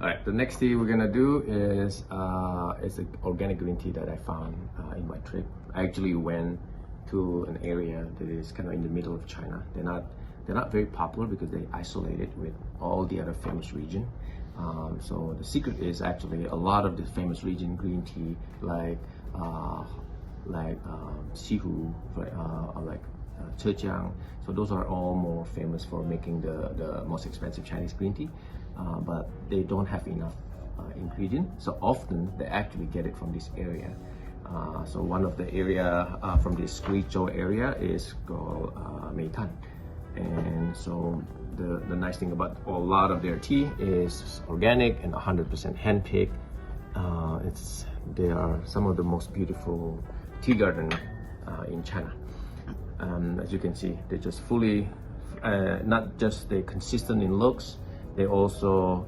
All right, the next tea we're gonna do is it's an organic green tea that I found in my trip. I actually went to an area that is kind of in the middle of China. They're not very popular because they isolated with all the other famous region. So the secret is actually a lot of the famous region green tea like Sihu, like Zhejiang. So those are all more famous for making the most expensive Chinese green tea, but they don't have enough ingredient. So often they actually get it from this area. So one of the area from this Guizhou area is called Meitan. And so the nice thing about a lot of their tea is organic and 100% hand-picked. They are some of the most beautiful tea garden in China. As you can see, they're just fully, not just they're consistent in looks, they also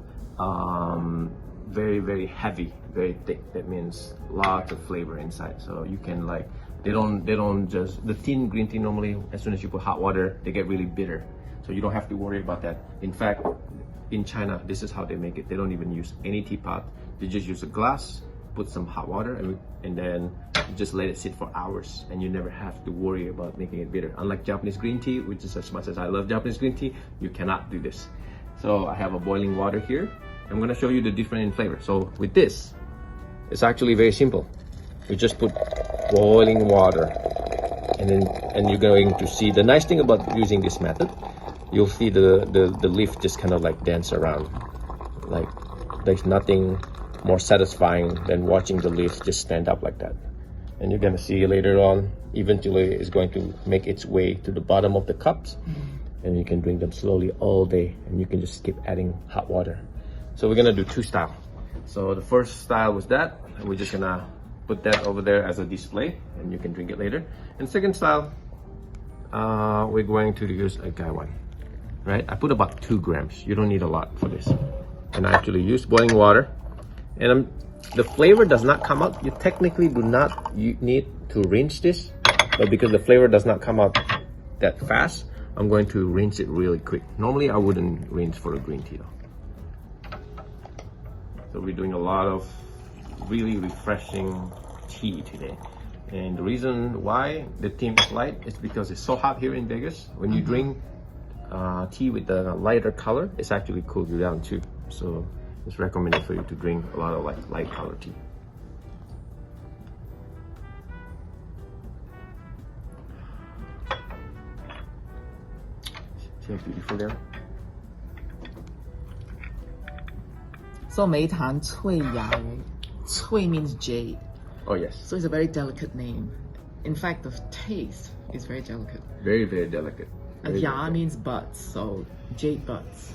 very, very heavy, very thick. That means lots of flavor inside. So you can like, they don't just, the thin green tea normally, as soon as you put hot water, they get really bitter. So you don't have to worry about that. In fact, in China, this is how they make it. They don't even use any teapot. They just use a glass, put some hot water, and then just let it sit for hours, and you never have to worry about making it bitter. Unlike Japanese green tea, which is as much as I love Japanese green tea, you cannot do this. So I have a boiling water here. I'm gonna show you the difference in flavor. So with this, it's actually very simple. You just put boiling water, and you're going to see the nice thing about using this method. You'll see the leaf just kind of like dance around. Like there's nothing more satisfying than watching the leaves just stand up like that. And you're gonna see later on, eventually it's going to make its way to the bottom of the cups, and you can drink them slowly all day, and you can just keep adding hot water. So we're gonna do two styles. So the first style was that, and we're just gonna put that over there as a display, and you can drink it later. And second style, we're going to use a gaiwan, right? I put about 2 grams. You don't need a lot for this. And I actually use boiling water, and the flavor does not come out. You technically do not need to rinse this, but because the flavor does not come out that fast, I'm going to rinse it really quick. Normally I wouldn't rinse for a green tea though. So we're doing a lot of really refreshing tea today. And the reason why the theme is light is because it's so hot here in Vegas. When you drink tea with the lighter color, it's actually cooled you down too. So it's recommended for you to drink a lot of like light color tea. See how beautiful there? So Meitan Jade, right? Cui means jade. Oh yes. So it's a very delicate name. In fact, the taste is very delicate. Very, very delicate. Very Ya delicate. means buds, so jade buds.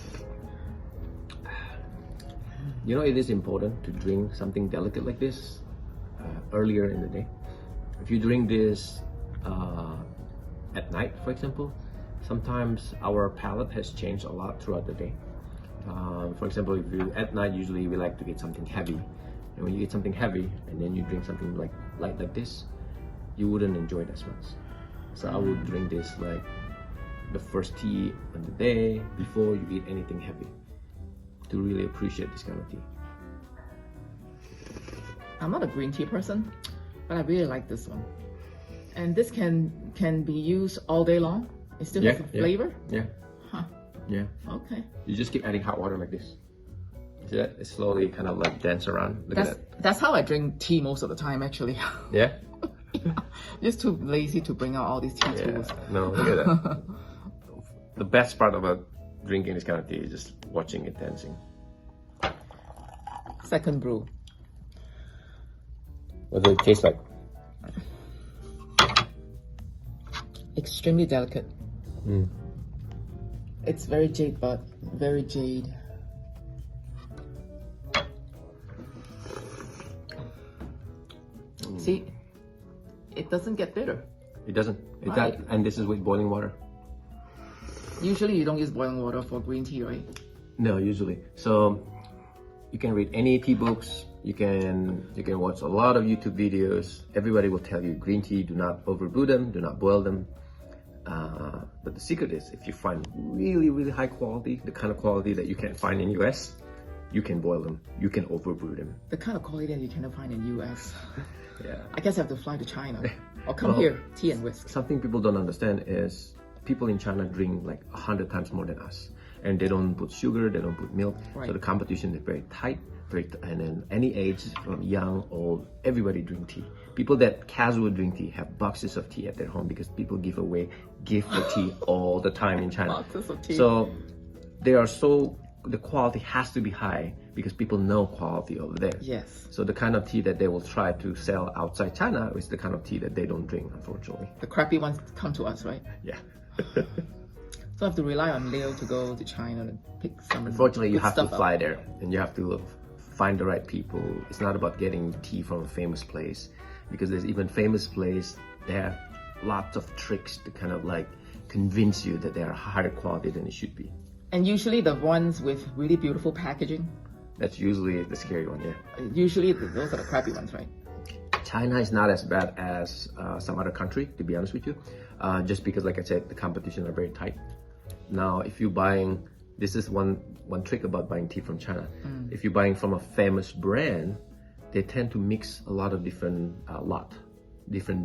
You know, it is important to drink something delicate like this earlier in the day. If you drink this at night, for example, sometimes our palate has changed a lot throughout the day. For example, if you at night, usually we like to get something heavy, and when you get something heavy and then you drink something like light like this, you wouldn't enjoy it as much. So I would drink this like the first tea of the day before you eat anything heavy, to really appreciate this kind of tea. I'm not a green tea person, but I really like this one. And this can be used all day long. It still has a flavor? Yeah. Huh. Yeah. Okay. You just keep adding hot water like this. See that? It slowly kind of like dance around. Look at that. That's how I drink tea most of the time, actually. Yeah? Just too lazy to bring out all these tea tools. No, look at that. The best part about drinking this kind of tea is just watching it dancing. Second brew. What does it taste like? Extremely delicate. Mm. It's very jade bud, very jade. See, it doesn't get bitter. It doesn't. Right. And this is with boiling water. Usually you don't use boiling water for green tea, right? No, usually. So you can read any tea books. You can watch a lot of YouTube videos. Everybody will tell you green tea, do not overbrew them, do not boil them. But the secret is, if you find really, really high quality, the kind of quality that you can't find in US, You can boil them. You can overbrew them. The kind of quality that you cannot find in US. Yeah. I guess I have to fly to China or come here, tea and whisk. Something people don't understand is people in China drink like 100 times more than us, and they don't put sugar, they don't put milk. Right. So the competition is very tight, and then any age, from young, old, everybody drink tea. People that casual drink tea have boxes of tea at their home because people give away gift for tea all the time in China. Boxes of tea. So the quality has to be high because people know quality over there. Yes. So the kind of tea that they will try to sell outside China is the kind of tea that they don't drink, unfortunately. The crappy ones come to us, right? Yeah. So I have to rely on Leo to go to China and pick some. Unfortunately, you good have to stuff fly up. there and you have to find the right people. It's not about getting tea from a famous place, because there's even famous place, they have lots of tricks to kind of like convince you that they are higher quality than it should be. And usually the ones with really beautiful packaging, That's usually the scary one, yeah. usually those are the crappy ones, right? China is not as bad as some other country, to be honest with you, just because, like I said, the competition are very tight. Now, if you're buying, this is one trick about buying tea from China. If you're buying from a famous brand, they tend to mix a lot of different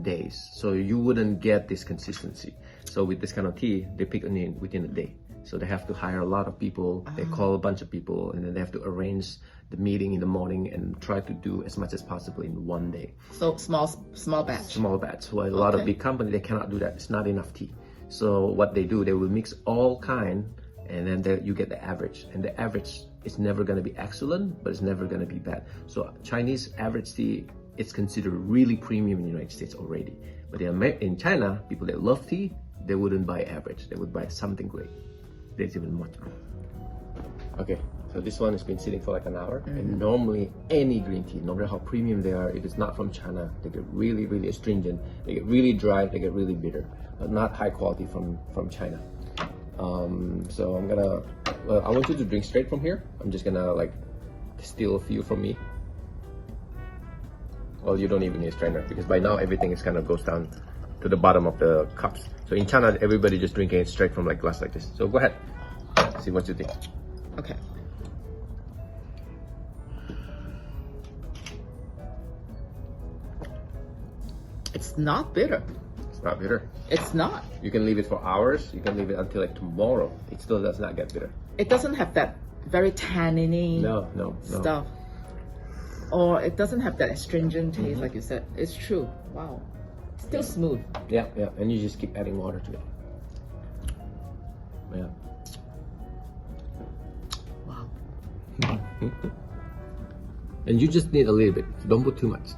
days, so you wouldn't get this consistency. So with this kind of tea, they pick within a day. So they have to hire a lot of people, they call a bunch of people, and then they have to arrange the meeting in the morning and try to do as much as possible in one day. So small batch. Small batch. Well, a lot of big companies, they cannot do that. It's not enough tea. So what they do, they will mix all kind, and then you get the average. And the average is never going to be excellent, but it's never going to be bad. So Chinese average tea, it's considered really premium in the United States already. But in China, people that love tea, they wouldn't buy average. They would buy something great. There's even much more. Okay, so this one has been sitting for like an hour. And normally any green tea, no matter how premium they are, if it's not from China, they get really, really astringent. They get really dry, they get really bitter, but not high quality from China. So I'm gonna, I want you to drink straight from here. I'm just gonna like steal a few from me. Well, you don't even need a strainer because by now everything is kind of goes down to the bottom of the cups. So in China, everybody just drinking it straight from like glass like this. So go ahead, see what you think. Okay. It's not bitter. It's not bitter. It's not. You can leave it for hours. You can leave it until like tomorrow. It still does not get bitter. It doesn't have that very tanniny No. stuff. Or it doesn't have that astringent taste like you said. It's true. Wow. Still smooth. Yeah. And you just keep adding water to it. Yeah. Wow. And you just need a little bit. Don't put too much.